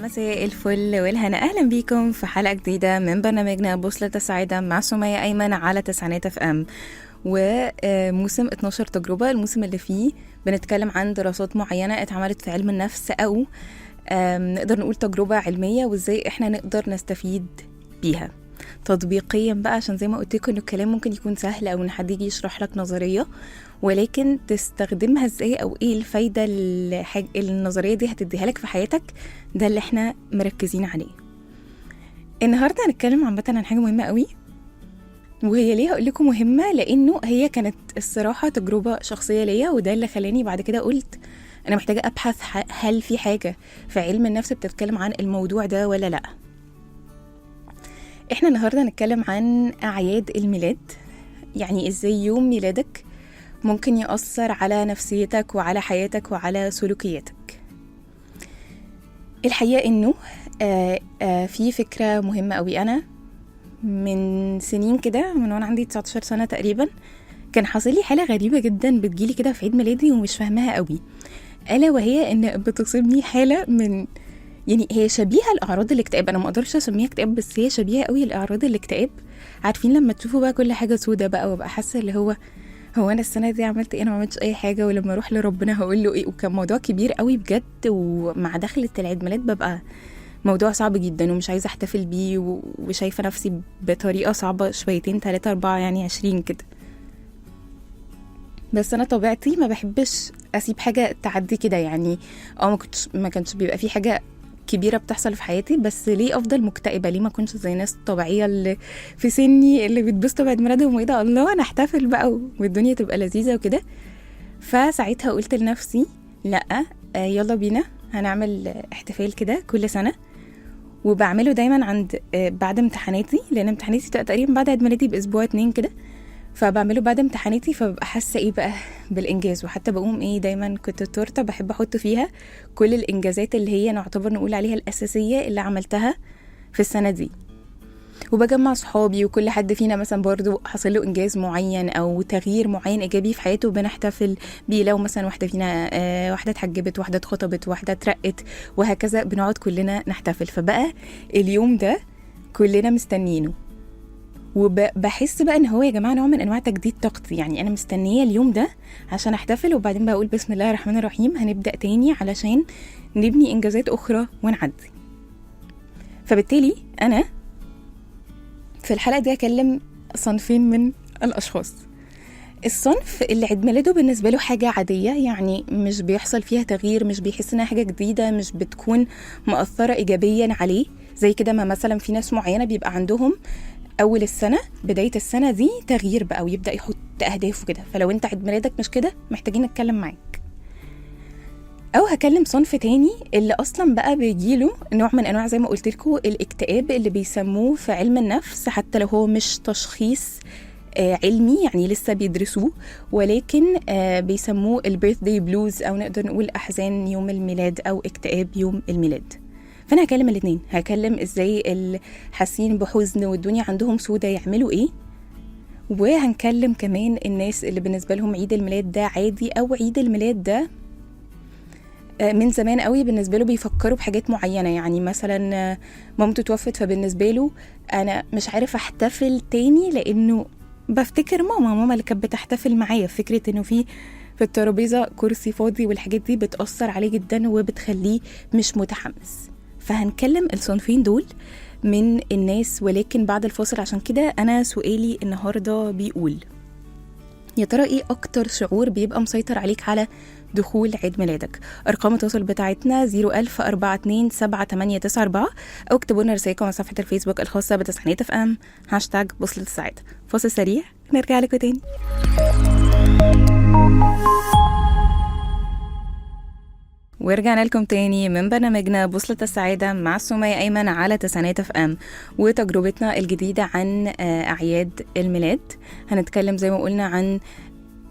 مساء الفل والهنا، أهلا بيكم في حلقة جديدة من برنامجنا بوصلة السعادة مع سمية أيمن على تسعينات اف ام. وموسم 12 تجربة، الموسم اللي فيه بنتكلم عن دراسات معينة اتعملت في علم النفس، أو نقدر نقول تجربة علمية، وازاي احنا نقدر نستفيد بيها تطبيقيا بقى، عشان زي ما قلت لكم ان الكلام ممكن يكون سهل او ان حد يجي يشرح لك نظريه، ولكن تستخدمها ازاي او ايه الفايده النظريه دي هتديها لك في حياتك. ده اللي احنا مركزين عليه النهارده. هنتكلم عامه عن حاجه مهمه قوي، وهي ليه هقول لكم مهمه؟ لانه هي كانت الصراحه تجربه شخصيه ليا، وده اللي خلاني بعد كده قلت انا محتاجه ابحث هل في حاجه في علم النفس بتتكلم عن الموضوع ده ولا لا. احنا النهاردة هنتكلم عن أعياد الميلاد، يعني ازاي يوم ميلادك ممكن يأثر على نفسيتك وعلى حياتك وعلى سلوكياتك. الحقيقة انه في فكرة مهمة قوي. انا من سنين كده، من وانا عندي 19 سنة تقريبا، كان حاصل لي حالة غريبة جدا بتجيلي كده في عيد ميلادي ومش فاهمها قوي، ألا وهي ان بتصيبني حالة من، يعني هي شبيهة لأعراض الاكتئاب. أنا ما أقدرش أسميها اكتئاب، بس هي شبيهة قوي لأعراض الاكتئاب. عارفين لما تشوفوا بقى كل حاجة سودة بقى، وابقى حاسة اللي هو أنا السنة دي عملت إيه؟ أنا ما عملتش أي حاجة، ولما أروح لربنا هقول له إيه؟ وكان موضوع كبير قوي بجد، ومع دخلة العيد ميلاد ببقى موضوع صعب جدا ومش عايزة أحتفل بيه، وشايفة نفسي بطريقة صعبة شويتين 3 4 يعني 20 كده. بس أنا طبيعتي ما بحبش أسيب حاجة تعدي كده، يعني ما كانش بيبقى في حاجة كبيرة بتحصل في حياتي، بس ليه أفضل مكتئبة؟ ليه ما كنتش زي ناس طبيعية اللي في سني اللي بتبسطوا بعد ميلادهم وإيه ده، الله أنا أحتفل بقى والدنيا تبقى لذيذة وكده. فساعتها قلت لنفسي لأ، يلا بينا هنعمل احتفال كده كل سنة، وبعمله دايما عند بعد امتحاناتي، لأن امتحاناتي تقريبا بعد عيد ميلادي بأسبوع 2 كده، فبعمله بعد امتحاناتي، فببقى حاسه ايه بقى بالانجاز. وحتى بقوم ايه، دايما كنت التورته بحب احط فيها كل الانجازات اللي هي نعتبر نقول عليها الاساسيه اللي عملتها في السنه دي، وبجمع صحابي وكل حد فينا مثلا برضو حصل له انجاز معين او تغيير معين ايجابي في حياته، بنحتفل بيه. لو مثلا واحده فينا واحده اتحجبت، واحده اتخطبت، واحده اترقت، وهكذا بنقعد كلنا نحتفل. فبقى اليوم ده كلنا مستنيينه، وبحس بقى ان هو يا جماعه نوع من انواع تجديد طاقتي. يعني انا مستنيه اليوم ده عشان احتفل، وبعدين بقى اقول بسم الله الرحمن الرحيم هنبدا تاني علشان نبني انجازات اخرى ونعدي. فبالتالي انا في الحلقه دي اكلم صنفين من الاشخاص. الصنف اللي عيد ميلاده بالنسبه له حاجه عاديه، يعني مش بيحصل فيها تغيير، مش بيحس انها حاجه جديده، مش بتكون مؤثره ايجابيا عليه. زي كده ما مثلا في ناس معينه بيبقى عندهم اول السنه، بدايه السنه دي تغيير بقى، ويبدا يحط اهدافه كده. فلو انت عيد ميلادك مش كده، محتاجين نتكلم معاك. او هكلم صنف تاني اللي اصلا بقى بيجيله نوع من انواع زي ما قلت لكم الاكتئاب، اللي بيسموه في علم النفس، حتى لو هو مش تشخيص علمي يعني لسه بيدرسوه، ولكن بيسموه البيرث داي بلوز، او نقدر نقول احزان يوم الميلاد او اكتئاب يوم الميلاد. فانا هكلم الاثنين، هكلم ازاي اللي حاسين بحزن والدنيا عندهم سودة يعملوا ايه، وهنكلم كمان الناس اللي بالنسبه لهم عيد الميلاد ده عادي، او عيد الميلاد ده من زمان قوي بالنسبه له بيفكروا بحاجات معينه. يعني مثلا مامته توفت، فبالنسبه له انا مش عارف احتفل تاني لانه بفتكر ماما اللي كانت بتحتفل معايا. فكره انه في الترابيزه كرسي فاضي والحاجات دي بتاثر عليه جدا وبتخليه مش متحمس. فهنكلم الصنفين دول من الناس، ولكن بعد الفاصل. عشان كده أنا سؤالي النهاردة بيقول، يا ترى إيه أكتر شعور بيبقى مسيطر عليك على دخول عيد ميلادك؟ أرقام التواصل بتاعتنا 010427894، أو اكتبوا لنا رسائلكم على صفحة الفيسبوك الخاصة بتسعينات اف ام #بوصلة السعادة. فاصل سريع نرجع لكم تاني. ورجعنا لكم تاني من برنامجنا بوصلة السعادة مع سمية أيمن على تسعينات اف ام، وتجربتنا الجديدة عن أعياد الميلاد. هنتكلم زي ما قلنا عن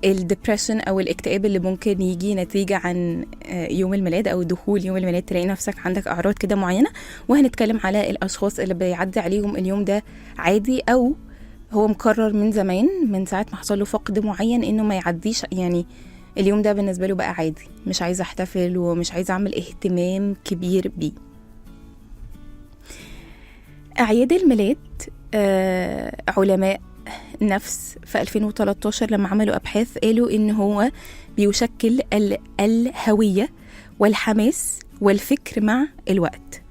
الدبريشن أو الاكتئاب اللي ممكن يجي نتيجة عن يوم الميلاد أو دخول يوم الميلاد، تلاقي نفسك عندك أعراض كده معينة. وهنتكلم على الأشخاص اللي بيعدي عليهم اليوم ده عادي، أو هو مقرر من زمان من ساعة ما حصل له فقد معين إنه ما يعديش، يعني اليوم ده بالنسبة له بقى عادي، مش عايزة احتفل ومش عايزة اعمل اهتمام كبير بيه. أعياد الميلاد، علماء نفس في 2013 لما عملوا أبحاث قالوا إن هو بيشكل الهوية والحماس والفكر مع الوقت.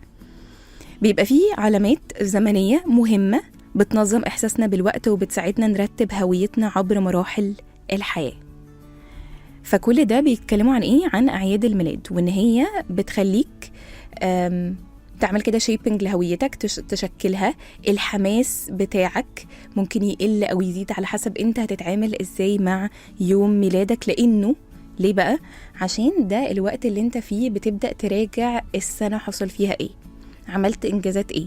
بيبقى فيه علامات زمنية مهمة بتنظم إحساسنا بالوقت وبتساعدنا نرتب هويتنا عبر مراحل الحياة. فكل ده بيتكلموا عن إيه؟ عن أعياد الميلاد، وإن هي بتخليك تعمل كده شيبنج لهويتك، تشكلها. الحماس بتاعك ممكن يقل أو يزيد على حسب أنت هتتعامل إزاي مع يوم ميلادك. لأنه ليه بقى؟ عشان ده الوقت اللي انت فيه بتبدأ تراجع السنة حصل فيها ايه، عملت انجازات ايه،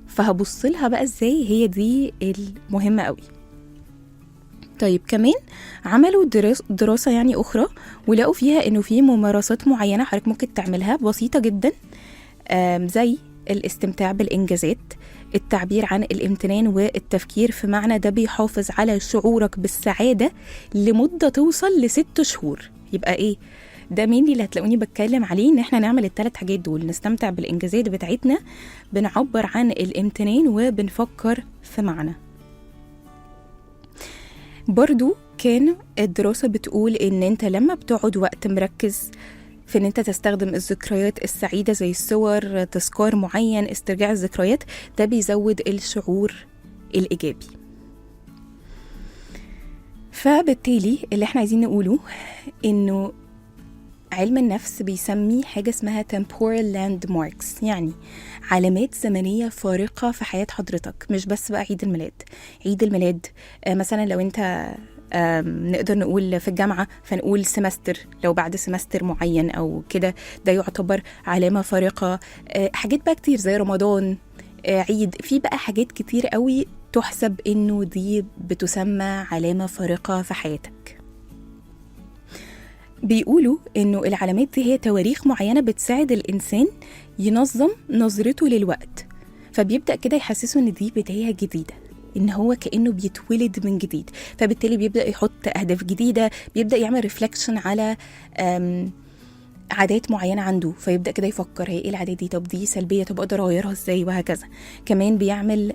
فهبص لها بقى ازاي. هي دي المهمة قوي. طيب كمان عملوا دراسة يعني أخرى، ولقوا فيها إنه في ممارسات معينة حضرتك ممكن تعملها بسيطة جدا، زي الاستمتاع بالإنجازات، التعبير عن الامتنان والتفكير في معنى ده بيحافظ على شعورك بالسعادة لمدة توصل ل6 شهور. يبقى إيه ده؟ مين اللي هتلاقوني بتكلم عليه؟ إن احنا نعمل ال3 حاجات دول، نستمتع بالإنجازات بتاعتنا، بنعبر عن الامتنان، وبنفكر في معنى. برضو كان الدراسة بتقول إن أنت لما بتقعد وقت مركز في إن أنت تستخدم الذكريات السعيدة زي الصور، تذكار معين، استرجاع الذكريات، ده بيزود الشعور الإيجابي. فبالتالي اللي احنا عايزين نقوله إنه علم النفس بيسمي حاجة اسمها temporal landmarks، يعني علامات زمنية فارقة في حياة حضرتك، مش بس بقى عيد الميلاد. عيد الميلاد مثلا لو انت نقدر نقول في الجامعة فنقول سمستر، لو بعد سمستر معين أو كده ده يعتبر علامة فارقة. حاجات بقى كتير زي رمضان، عيد، في بقى حاجات كتير قوي تحسب إنه دي بتسمى علامة فارقة في حياتك. بيقولوا إنه العلامات دي هي تواريخ معينة بتساعد الإنسان ينظم نظرته للوقت، فبيبدأ كده يحسسه إن دي بداية جديدة، إن هو كأنه بيتولد من جديد. فبالتالي بيبدأ يحط أهداف جديدة، بيبدأ يعمل ريفلكشن على عادات معينة عنده، فيبدأ كده يفكر هي إيه العادات دي، طب دي سلبية، طب أقدر أغيرها إزاي، وهكذا. كمان بيعمل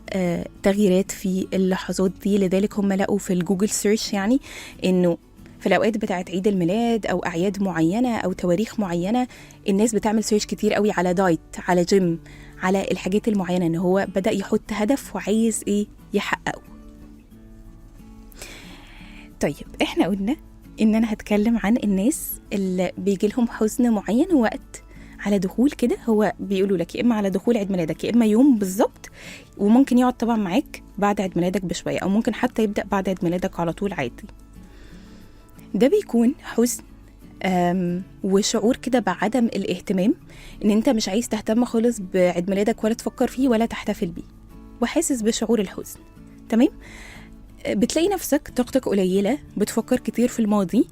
تغييرات في اللحظات دي. لذلك هم لقوا في الجوجل سيرش يعني إنه في الأوقات بتاعت عيد الميلاد أو أعياد معينة أو تواريخ معينة الناس بتعمل سيرش كتير قوي على دايت، على جيم، على الحاجات المعينة، إن هو بدأ يحط هدف وعايز إيه يحققه. طيب إحنا قلنا إن أنا هتكلم عن الناس اللي بيجي لهم حزن معين وقت على دخول كده، هو بيقولوا لك يا إما على دخول عيد ميلادك يا إما يوم بالظبط، وممكن يقعد طبعا معاك بعد عيد ميلادك بشوية، أو ممكن حتى يبدأ بعد عيد ميلادك على طول عادي. ده بيكون حزن وشعور كده بعدم الاهتمام، ان انت مش عايز تهتم خالص بعيد ميلادك ولا تفكر فيه ولا تحتفل بيه، وحاسس بشعور الحزن. تمام؟ بتلاقي نفسك طاقتك قليلة، بتفكر كتير في الماضي.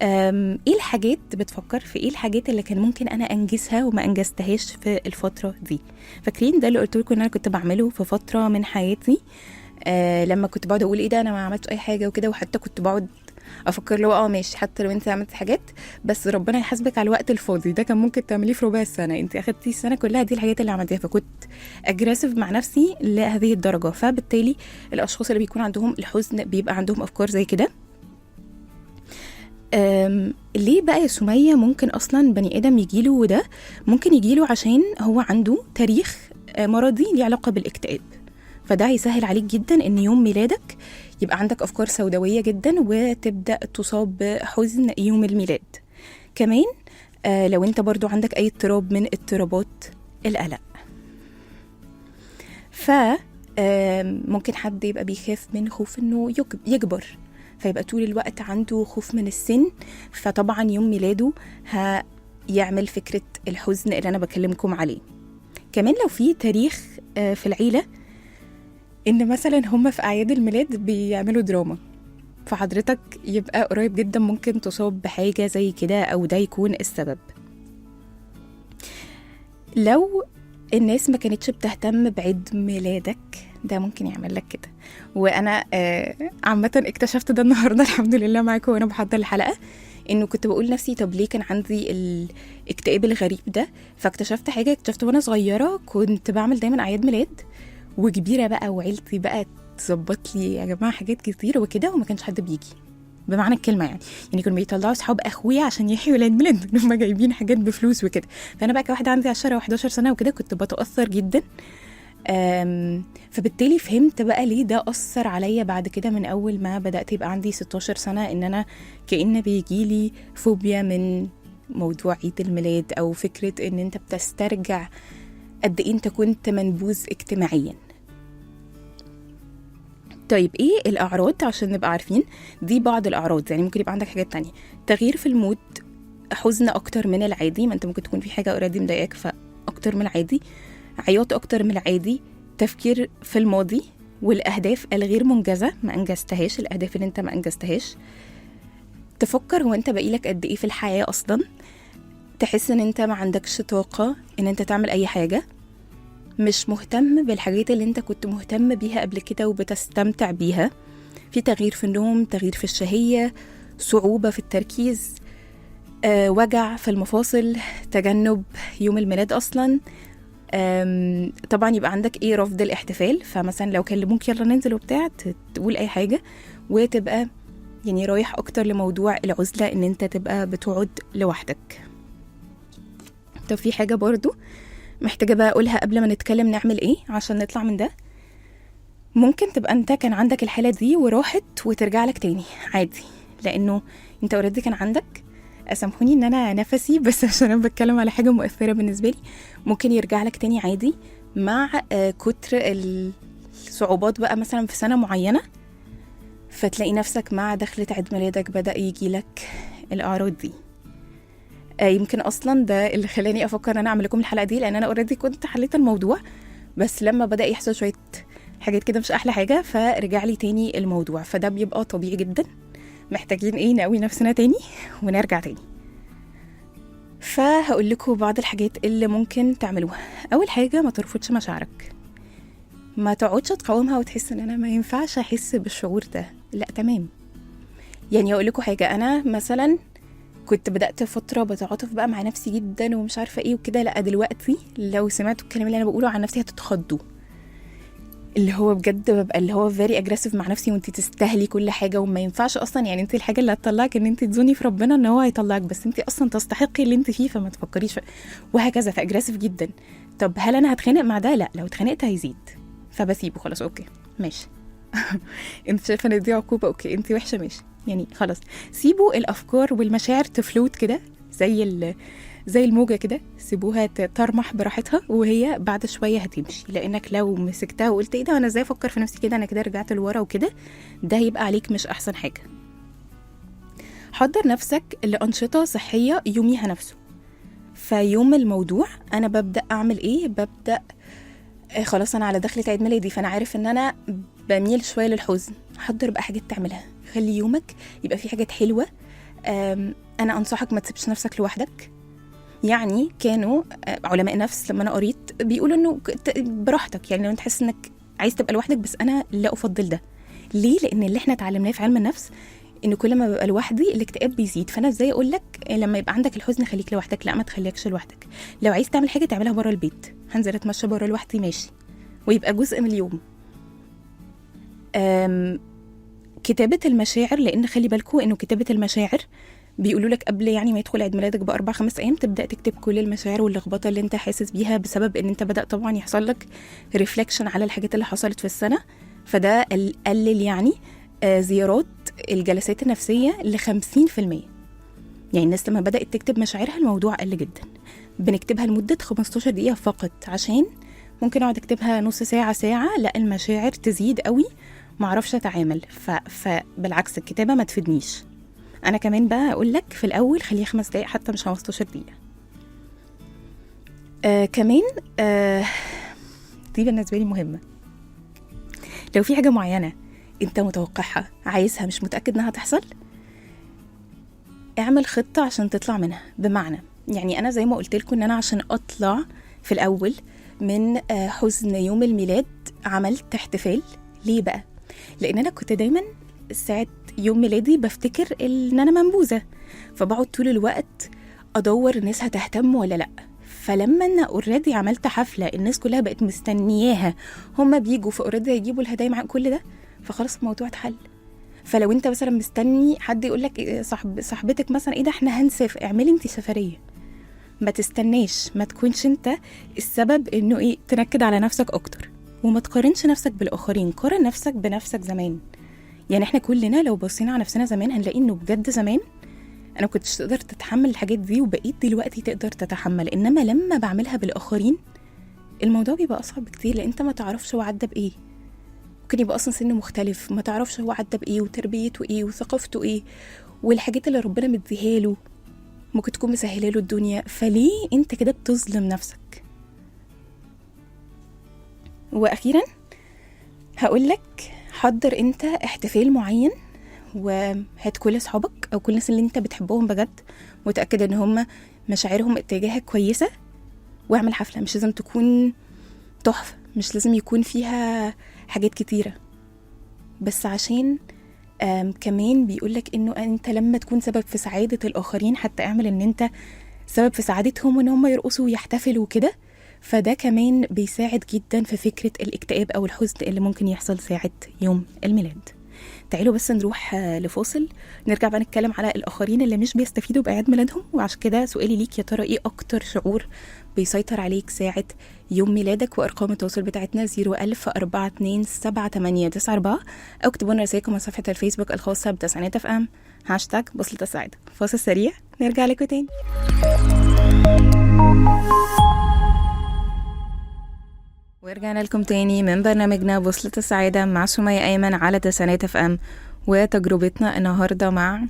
ايه الحاجات بتفكر في ايه الحاجات اللي كان ممكن انا انجزها وما انجزتهاش في الفترة دي؟ فاكرين ده اللي قلت لكم ان انا كنت بعمله في فترة من حياتي، لما كنت بقعد اقول ايه ده انا ما عملتش اي حاجة وكده، وحتى كنت بقعد افكر له ماشي، حتى لو انت عملت حاجات بس ربنا يحاسبك على الوقت الفاضي ده، كان ممكن تعمليه في ربع السنه، انت اخدتي السنه كلها دي الحاجات اللي عملتيها. فكنت اجريسيف مع نفسي لهذه الدرجه. فبالتالي الاشخاص اللي بيكون عندهم الحزن بيبقى عندهم افكار زي كده. ليه بقى يا سمية ممكن اصلا بني ادم يجيله؟ وده ممكن يجيله عشان هو عنده تاريخ مرضي ليه علاقه بالاكتئاب، فده هيسهل عليك جدا ان يوم ميلادك يبقى عندك أفكار سوداوية جدا وتبدأ تصاب بحزن يوم الميلاد. كمان لو انت برضو عندك أي اضطراب من اضطرابات القلق، ممكن حد يبقى بيخاف من خوف انه يكبر، فيبقى طول الوقت عنده خوف من السن، فطبعا يوم ميلاده هيعمل فكرة الحزن اللي أنا بكلمكم عليه. كمان لو في تاريخ في العيلة إن مثلا هم في أعياد الميلاد بيعملوا دراما، فحضرتك يبقى قريب جدا ممكن تصاب بحاجة زي كده، أو ده يكون السبب. لو الناس ما كانتش بتهتم بعيد ميلادك ده ممكن يعمل لك كده. وأنا عامة اكتشفت ده النهاردة الحمد لله معاكم وأنا بحضر الحلقة، انه كنت بقول نفسي طب ليه كان عندي الاكتئاب الغريب ده. فاكتشفت حاجه، اكتشفت وانا صغيره كنت بعمل دايما اعياد ميلاد، وكبيره بقى وعيلتي بقى تظبط لي يا جماعه حاجات كتير وكده، وما كانش حد بيجي بمعنى الكلمه يعني كانوا بيطلعوا اصحاب اخويا عشان يحيوا العيد ميلاد هم جايبين حاجات بفلوس وكده. فانا بقى كواحده عندي 10 و11 سنه وكده كنت بتاثر جدا. فبالتالي فهمت بقى ليه ده أثر عليا بعد كده، من أول ما بدأت يبقى عندي 16 سنة إن أنا كأن بيجيلي فوبيا من موضوع عيد الميلاد، أو فكرة إن أنت بتسترجع قد إيه أنت كنت منبوذ اجتماعيا. طيب إيه الأعراض عشان نبقى عارفين؟ دي بعض الأعراض، يعني ممكن يبقى عندك حاجات تانية. تغيير في المود، حزن أكتر من العادي، ما أنت ممكن تكون في حاجة أوريدي مضايقاك فأكتر من العادي. عياط أكتر من العادي. تفكير في الماضي والأهداف الغير منجزة، ما أنجزتهاش الأهداف اللي أنت ما أنجزتهاش. تفكر هو أنت بقيلك قد إيه في الحياة أصلا. تحس أن أنت ما عندكش طاقة أن أنت تعمل أي حاجة، مش مهتم بالحاجات اللي أنت كنت مهتم بيها قبل كده وبتستمتع بيها. في تغيير في النوم، تغيير في الشهية، صعوبة في التركيز، وجع في المفاصل، تجنب يوم الميلاد أصلا. طبعا يبقى عندك ايه، رفض الاحتفال. فمثلا لو كلموك يلا ننزل وبتاع تقول اي حاجة، وتبقى يعني رايح اكتر لموضوع العزلة، ان انت تبقى بتقعد لوحدك. طب في حاجة برضو محتاجة بقى اقولها قبل ما نتكلم نعمل ايه عشان نطلع من ده. ممكن تبقى انت كان عندك الحالة دي وراحت وترجع لك تاني عادي، لانه انت اوريدي كان عندك. سامحوني ان انا نفسي بس عشان انا بتكلم على حاجه مؤثره بالنسبه لي. ممكن يرجع لك تاني عادي مع كتر الصعوبات بقى، مثلا في سنه معينه فتلاقي نفسك مع دخلة عيد ميلادك بدا يجي لك الاعراض دي. يمكن اصلا ده اللي خلاني افكر ان انا اعمل لكم الحلقه دي، لان انا اوريدي كنت حليت الموضوع، بس لما بدا يحصل شويه حاجات كده مش احلى حاجه فرجع لي تاني الموضوع. فده بيبقى طبيعي جدا، محتاجين ايه، نقوي نفسنا تاني ونرجع تاني. فهقول لكم بعض الحاجات اللي ممكن تعملوها. اول حاجه، ما ترفضش مشاعرك، ما تقعدش تقاومها وتحس ان انا ما ينفعش احس بالشعور ده. لا تمام. يعني اقول لكم حاجه، انا مثلا كنت بدات فتره بتعاطف بقى مع نفسي جدا ومش عارفه ايه وكده. لا دلوقتي لو سمعتوا الكلام اللي انا بقوله عن نفسي هتتخضوا، اللي هو بجد ببقى اللي هو very aggressive مع نفسي، وانتي تستاهلي كل حاجه وما ينفعش اصلا. يعني انتي الحاجه اللي هتطلعك ان انتي تزوني في ربنا ان هو هيطلعك، بس انتي اصلا تستحقي اللي انتي فيه فما تفكريش وهكذا. فاجريسيف جدا. طب هل انا هتخانق مع ده؟ لا، لو اتخانقت هيزيد فبسيبه خلاص. اوكي ماشي. انت شايفه ان دي عقوبه؟ اوكي. انتي وحشه؟ ماشي. يعني خلاص سيبوا الافكار والمشاعر تفلوت كده زي الموجة كده، سيبوها ترمح براحتها، وهي بعد شوية هتمشي. لأنك لو مسكتها وقلت ايه ده أنا ازاي أفكر في نفسي كده، أنا كده رجعت لورا وكده، ده هيبقى عليك مش أحسن حاجة. حضر نفسك لأنشطة صحية يوميها نفسه. فيوم الموضوع أنا ببدأ أعمل ايه، ببدأ خلاص أنا على دخلة عيد ميلادي فأنا عارف إن أنا بميل شوية للحزن. حضر بقى حاجات تعملها، خلي يومك يبقى فيه حاجات حلوة. أنا أنصحك ما تسيبش نفسك لوحدك. يعني كانوا علماء نفس لما انا قريت بيقولوا انه براحتك، يعني لو انت تحس انك عايز تبقى لوحدك، بس انا لا افضل ده. ليه؟ لان اللي احنا اتعلمناه في علم النفس ان كل ما ببقى لوحدي الاكتئاب بيزيد. فانا ازاي اقول لك لما يبقى عندك الحزن خليك لوحدك؟ لا، ما تخليكش لوحدك. لو عايز تعمل حاجه تعملها بره البيت، هنزل اتمشى بره لوحدي ماشي، ويبقى جزء من اليوم. كتابه المشاعر، لان خلي بالكوا انه كتابه المشاعر بيقولوا لك قبل يعني ما يدخل عيد ميلادك ب4-5 أيام تبدأ تكتب كل المشاعر واللخبطة اللي انت حاسس بيها، بسبب ان انت بدأ طبعا يحصل لك ريفلكشن على الحاجات اللي حصلت في السنة. فده قلل يعني زيارات الجلسات النفسية ل50%. يعني الناس لما بدأت تكتب مشاعرها الموضوع قل جدا. بنكتبها لمدة 15 دقيقة فقط، عشان ممكن اقعد اكتبها نص ساعة لا المشاعر تزيد قوي معرفش اتعامل. فبالعكس الكتابة ما تفيدنيش. انا كمان بقى اقول لك في الاول خليها 5 دقايق حتى، مش 15 دقيقه. كمان دي بالنسبه لي مهمه. لو في حاجه معينه انت متوقعها عايزها مش متاكد انها تحصل، اعمل خطه عشان تطلع منها. بمعنى يعني انا زي ما قلت لكم ان انا عشان اطلع في الاول من حزن يوم الميلاد عملت احتفال. ليه بقى؟ لان انا كنت دايما ساعه يوم ميلادي بفتكر ان انا منبوذة، فبقعد طول الوقت ادور الناس هتهتم ولا لا. فلما انا اوريدي عملت حفلة الناس كلها بقت مستنياها، هما بيجوا فاوريدي هيجيبوا الهدايا مع كل ده، فخلاص الموضوع اتحل. فلو انت مثلا مستني حد يقولك صاحبتك مثلا ايه ده احنا هنسافر، اعملي انت سفرية، ما تستناش، ما تكونش انت السبب انه ايه تنكد على نفسك اكتر. وما تقارنش نفسك بالاخرين، قارن نفسك بنفسك زمان. يعني احنا كلنا لو بصينا على نفسنا زمان هنلاقي انه بجد زمان انا كنتش تقدر تتحمل الحاجات دي، وبقيت دلوقتي تقدر تتحمل. انما لما بعملها بالاخرين الموضوع بيبقى اصعب بكتير، لان انت ما تعرفش هو عدى بايه، ممكن يبقى اصلا سن مختلف، ما تعرفش هو عدى بايه وتربيته ايه وثقافته ايه، والحاجات اللي ربنا مديها له ممكن تكون مسهله له الدنيا. فليه انت كده بتظلم نفسك؟ واخيرا هقولك حضر انت احتفال معين، وهات كل اصحابك او كل الناس اللي انت بتحبهم بجد وتاكد ان هم مشاعرهم اتجاهك كويسه، واعمل حفله. مش لازم تكون تحفه، مش لازم يكون فيها حاجات كتيره، بس عشان كمان بيقولك انه انت لما تكون سبب في سعاده الاخرين، حتى اعمل ان انت سبب في سعادتهم وان هم يرقصوا ويحتفلوا كده، فده كمان بيساعد جدا في فكره الاكتئاب او الحزن اللي ممكن يحصل ساعه يوم الميلاد. تعالوا بس نروح لفاصل، نرجع بقى نتكلم على الآخرين اللي مش بيستفيدوا بأعياد ميلادهم. وعشان كده سؤالي ليك، يا ترى إيه أكتر شعور بيسيطر عليك ساعة يوم ميلادك؟ وأرقام التواصل بتاعتنا 010427894، أو اكتبوا لنا رسائلكم على صفحة الفيسبوك الخاصة بتسعينات اف ام #بوصلة السعادة. فاصل سريع نرجع لكم تاني. ورجعنا لكم تاني من برنامجنا بوصلة السعادة مع سمية أيمن على تسعينات اف ام، وتجربتنا النهاردة مع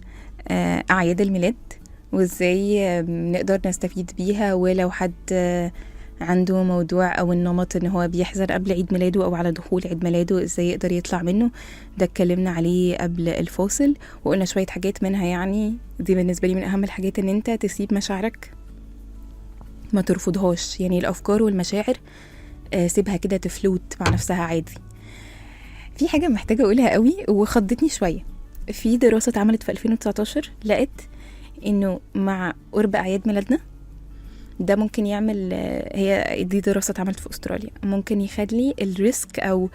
أعياد الميلاد وإزاي نقدر نستفيد بيها. ولو حد عنده موضوع أو النمط إن هو بيحزن قبل عيد ميلاده أو على دخول عيد ميلاده، إزاي يقدر يطلع منه، ده اتكلمنا عليه قبل الفاصل وقلنا شوية حاجات منها. يعني دي بالنسبة لي من أهم الحاجات، إن أنت تسيب مشاعرك ما ترفضهاش. يعني الأفكار والمشاعر سيبها كده تفلوت مع نفسها عادي. في حاجة محتاجة أقولها قوي وخضتني شوية. في دراسة اتعملت في 2019 لقت إنه مع قرب أعياد ميلادنا ده ممكن يعمل، هي دي دراسة اتعملت في أستراليا، ممكن يخلي الريسك أو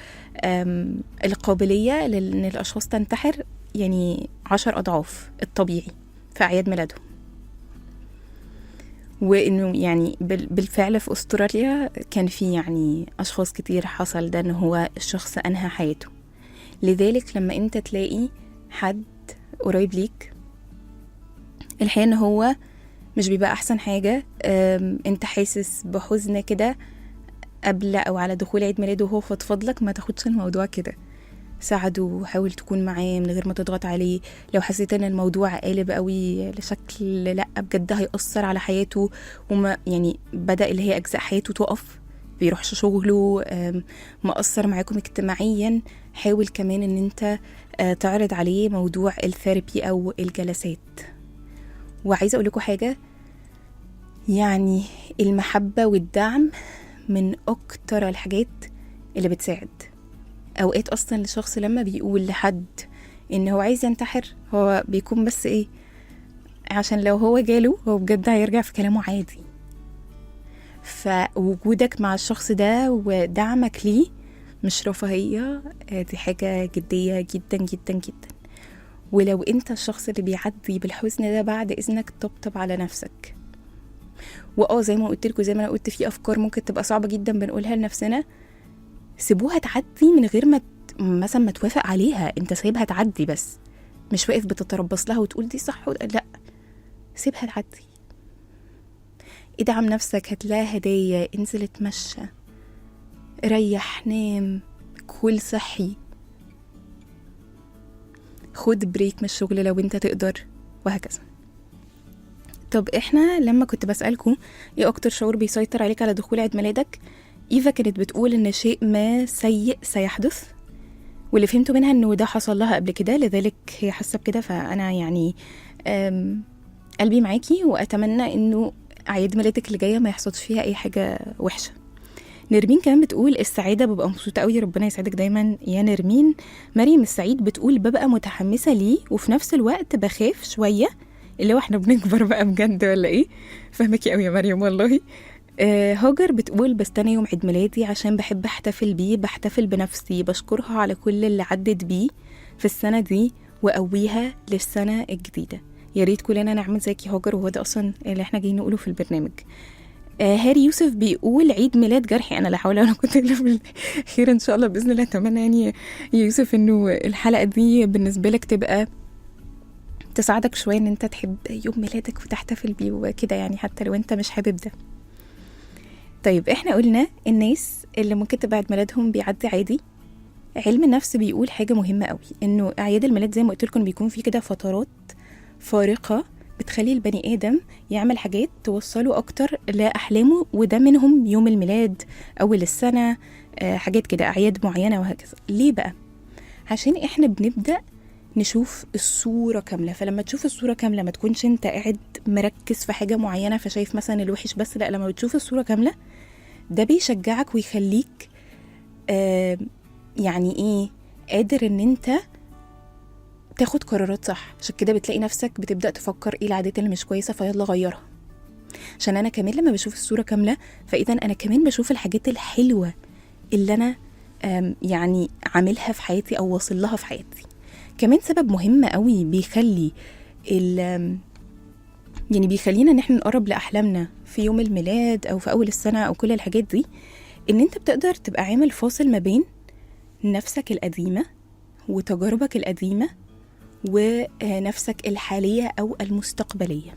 القابلية لأن الأشخاص تنتحر يعني 10 أضعاف الطبيعي في أعياد ميلادهم. وإنه يعني بالفعل في أستراليا كان في يعني أشخاص كتير حصل ده، إنه هو الشخص أنهى حياته. لذلك لما أنت تلاقي حد قريب ليك الحقيقة إن هو مش بيبقى أحسن حاجة، أنت حاسس بحزن كده قبل أو على دخول عيد ميلاده وهو فضفضلك، ما تاخدش الموضوع كده، ساعده وحاول تكون معاه من غير ما تضغط عليه. لو حسيت ان الموضوع قالب قوي لشكل لا بجد هيأثر على حياته وما يعني بدأ اللي هي أجزاء حياته تقف، بيروحش شغله، مأثر معاكم اجتماعيا، حاول كمان ان انت تعرض عليه موضوع الثيرابي او الجلسات. وعايزة اقول لكم حاجة، يعني المحبة والدعم من اكتر الحاجات اللي بتساعد. اوقات اصلا الشخص لما بيقول لحد ان هو عايز ينتحر هو بيكون بس ايه، عشان لو هو جاله هو بجد هيرجع في كلامه عادي. فوجودك مع الشخص ده ودعمك ليه مش رفاهية، دي حاجة جدية جدا جدا جدا. ولو انت الشخص اللي بيعدي بالحزن ده، بعد اذنك طبطب على نفسك. زي ما قلت لكم، زي ما انا قلت، في افكار ممكن تبقى صعبة جدا بنقولها لنفسنا، سيبوها تعدي من غير ما مثلا ما توافق عليها. انت سايبها تعدي، بس مش واقف بتتربص لها وتقول دي صح لا، سيبها تعدي. ادعم نفسك، هتلاقي هدايا، انزل اتمشى، ريح، نام، كل صحي، خد بريك من الشغل لو انت تقدر، وهكذا. طب احنا لما كنت بسألكم ايه اكتر شعور بيسيطر عليك على دخول عيد ميلادك، إيفا كانت بتقول إن شيء ما سيء سيحدث، واللي فهمته منها إنه ده حصل لها قبل كده، لذلك هي حاسة بكده. فأنا يعني قلبي معاكي، وأتمنى إنه عيد ميلادك اللي جاية ما يحصلش فيها أي حاجة وحشة. نرمين كمان بتقول السعادة ببقى مبسوطة قوي، ربنا يسعدك دايما يا نرمين. مريم السعيد بتقول ببقى متحمسة ليه وفي نفس الوقت بخاف شوية، اللي هو احنا بنكبر بقى بجد ولا ايه؟ فهمكي قوي يا مريم والله. هاجر بتقول بستنى يوم عيد ميلادي عشان بحب احتفل بيه، بحتفل بنفسي، بشكرها على كل اللي عدت بيه في السنة دي وأقويها للسنة الجديدة. يا ريت كلنا نعمل زيك يا هاجر، وهو ده أصلا اللي احنا جايين نقوله في البرنامج. هاري يوسف بيقول عيد ميلاد جرحي، انا لا حول ولا قوه الا بالله. خير ان شاء الله باذن الله. اتمنى يعني يا يوسف انه الحلقه دي بالنسبه لك تبقى تساعدك شويه ان انت تحب يوم ميلادك وتحتفل بيه وكده، يعني حتى لو انت مش حابب ده. طيب احنا قلنا الناس اللي ممكن تبقى عيد ميلادهم بيعدي عادي. علم النفس بيقول حاجه مهمه قوي، انه اعياد الميلاد زي ما قلت لكم بيكون في كده فترات فارقه بتخلي البني آدم يعمل حاجات توصله أكتر لأحلامه، وده منهم يوم الميلاد، أول السنة، حاجات كده، أعياد معينة وهكذا. ليه بقى؟ عشان إحنا بنبدأ نشوف الصورة كاملة. فلما تشوف الصورة كاملة ما تكونش أنت قاعد مركز في حاجة معينة فشايف مثلا الوحش بس، لا، لما بتشوف الصورة كاملة ده بيشجعك ويخليك يعني إيه، قادر إن أنت تاخد قرارات صح. عشان كده بتلاقي نفسك بتبدأ تفكر ايه العادات اللي مش كويسة فيلا غيرها. عشان انا كمان لما بشوف الصورة كاملة فاذا انا كمان بشوف الحاجات الحلوة اللي انا يعني عاملها في حياتي او واصل لها في حياتي. كمان سبب مهم قوي بيخلي يعني بيخلينا ان احنا نقرب لأحلامنا في يوم الميلاد او في اول السنة او كل الحاجات دي، ان انت بتقدر تبقى عامل فاصل ما بين نفسك القديمة وتجاربك القديمة ونفسك الحالية أو المستقبلية،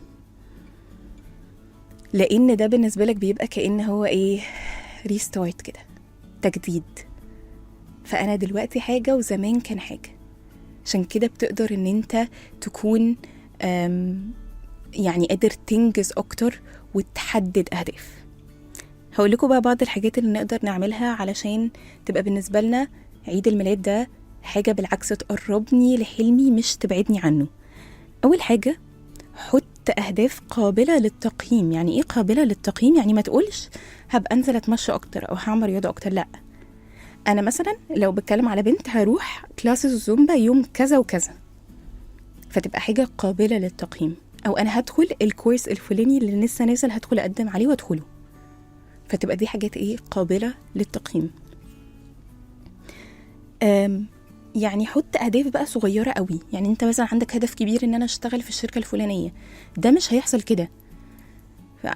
لأن ده بالنسبة لك بيبقى كأن هو إيه، ريستارت كده، تجديد. فأنا دلوقتي حاجة وزمان كان حاجة. عشان كده بتقدر إن أنت تكون يعني قادر تنجز أكتر وتحدد أهداف. هقول لكم بقى بعض الحاجات اللي نقدر نعملها علشان تبقى بالنسبة لنا عيد الميلاد ده حاجة بالعكس تقربني لحلمي مش تبعدني عنه. أول حاجة، حط أهداف قابلة للتقييم. يعني إيه قابلة للتقييم؟ يعني ما تقولش هبقى أنزل أتمشى أكتر أو هعمل رياضة أكتر، لأ. أنا مثلا لو بتكلم على بنت هروح كلاس الزومبا يوم كذا وكذا، فتبقى حاجة قابلة للتقييم. أو أنا هدخل الكورس الفلاني اللي لسه نازل هدخل أقدم عليه وأدخله، فتبقى دي حاجات إيه، قابلة للتقييم. يعني حط أهداف بقى صغيرة قوي. يعني انت مثلا عندك هدف كبير ان انا اشتغل في الشركة الفلانية، ده مش هيحصل كده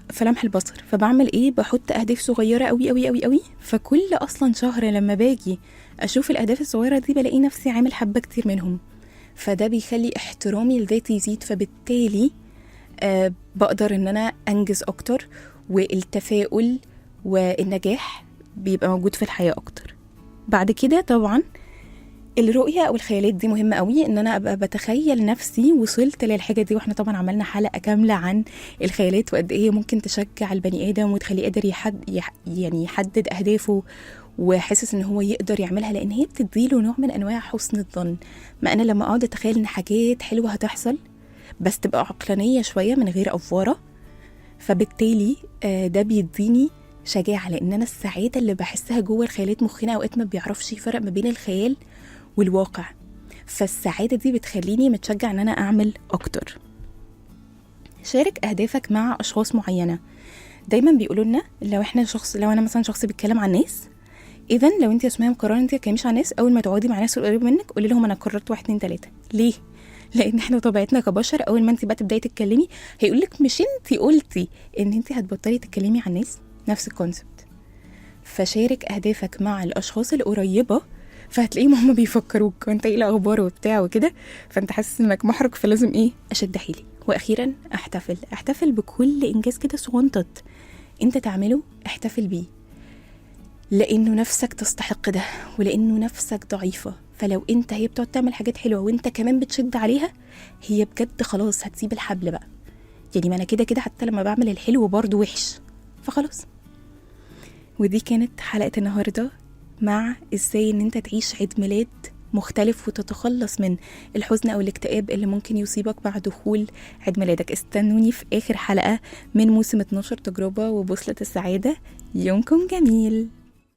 فلمح البصر. فبعمل ايه، بحط أهداف صغيرة قوي قوي قوي قوي. فكل اصلا شهر لما باجي اشوف الأهداف الصغيرة دي بلاقي نفسي عامل حبة كتير منهم، فده بيخلي احترامي لذاتي يزيد، فبالتالي بقدر ان انا انجز اكتر، والتفاؤل والنجاح بيبقى موجود في الحياة اكتر. بعد كده طبعا الرؤية أو الخيالات دي مهمة قوي، إن أنا أبقى بتخيل نفسي وصلت للحاجة دي. وإحنا طبعا عملنا حلقة كاملة عن الخيالات وقد إيه ممكن تشجع البني آدم وتخليه قادر يعني يحدد أهدافه وحاسس إن هو يقدر يعملها، لأن هي بتديله نوع من أنواع حسن الظن. ما أنا لما أقعد أتخيل إن حاجات حلوة هتحصل بس تبقى عقلانية شوية من غير أفوارة، فبالتالي ده بيديني شجاعة، لأن أنا السعادة اللي بحسها جوه الخيالات مخنا أوقات ما بيعرفش يفرق ما بين الخيال والواقع، فالسعادة دي بتخليني متشجع ان انا اعمل اكتر. شارك اهدافك مع اشخاص معينة. دايما بيقولوا لنا لو انا مثلا شخص بيتكلم عن ناس، اذا لو انت اسمها مقررة انت تتكلميش عن ناس، اول ما تقعدي مع ناس قريبة منك قولي لهم انا قررت 1 2 3. ليه؟ لان احنا طبيعتنا كبشر اول ما انت بقى تبداي تتكلمي هيقولك مش انت قلتي ان انت هتبطلي تتكلمي عن ناس، نفس الكونسبت. فشارك اهدافك مع الاشخاص القريبة، فهتلاقيهم هم بيفكروك وانت ايه الاخبار وبتاع وكده، فانت حاسس انك محرج، فلازم ايه، اشد حيلي. واخيرا احتفل بكل انجاز كده صغنطط انت تعمله، احتفل بيه، لانه نفسك تستحق ده، ولانه نفسك ضعيفة. فلو انت هي بتقعد تعمل حاجات حلوة وانت كمان بتشد عليها، هي بجد خلاص هتسيب الحبل بقى. يعني ما انا كده كده حتى لما بعمل الحلو برضو وحش، فخلاص. ودي كانت حلقة النهاردة مع ازاي ان انت تعيش عيد ميلاد مختلف وتتخلص من الحزن او الاكتئاب اللي ممكن يصيبك مع دخول عيد ميلادك. استنوني في اخر حلقة من موسم 12 تجربة وبوصلة السعادة. يومكم جميل.